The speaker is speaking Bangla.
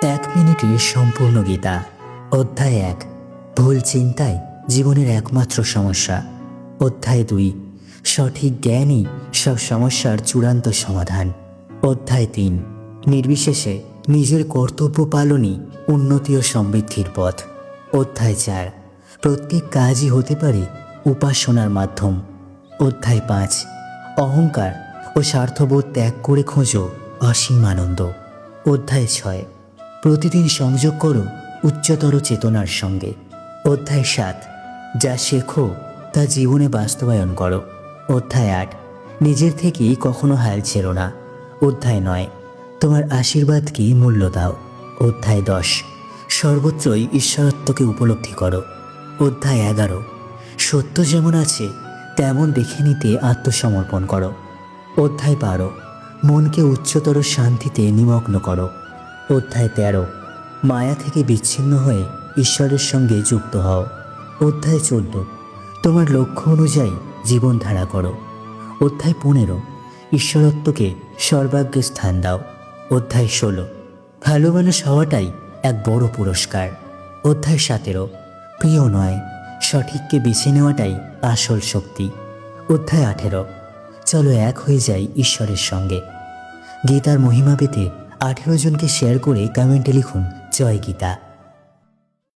1 মিনিটে সম্পূর্ণ গীতা। অধ্যায় 1, ভুল চিন্তাই জীবনের একমাত্র সমস্যা। অধ্যায় 2, সঠিক জ্ঞানই সব সমস্যার চূড়ান্ত সমাধান। অধ্যায় 3, নির্বিশেষে নিজের কর্তব্য পালনই উন্নতি ও সমৃদ্ধির পথ। অধ্যায় 4, প্রত্যেক কাজই হতে পারে উপাসনার মাধ্যম। অধ্যায় 5, অহংকার ও স্বার্থবোধ ত্যাগ করে খোঁজো অসীম আনন্দ। অধ্যায় 6, প্রতিদিন সংযোগ করো উচ্চতর চেতনার সঙ্গে। অধ্যায় 7, যা শেখো তা জীবনে বাস্তবায়ন করো। অধ্যায় 8, নিজের থেকেই কখনো হাল ছেড়ো না। অধ্যায় 9, তোমার আশীর্বাদকে মূল্য দাও। অধ্যায় 10, সর্বত্রই ঈশ্বরত্বকে উপলব্ধি করো। অধ্যায় 11, সত্য যেমন আছে তেমন দেখে নিতে আত্মসমর্পণ করো। অধ্যায় 12, মনকে উচ্চতর শান্তিতে নিমগ্ন করো। অধ্যায় 13, মায়া থেকে বিচ্ছিন্ন হয়ে ঈশ্বরের সঙ্গে যুক্ত হও। অধ্যায় 14, তোমার লক্ষ্য অনুযায়ী জীবনধারা করো। অধ্যায় 15, ঈশ্বরত্বকে সর্বাগ্রে স্থান দাও। অধ্যায় 16, ভালো মানুষ হওয়াটাই এক বড় পুরস্কার। অধ্যায় 17, প্রিয় নয়, সঠিককে বেছে নেওয়াটাই আসল শক্তি। অধ্যায় 18, চলো এক হয়ে যাই ঈশ্বরের সঙ্গে। গীতার মহিমা পেতে 18 জনকে শেয়ার করে কমেন্টে লিখুন জয় গীতা।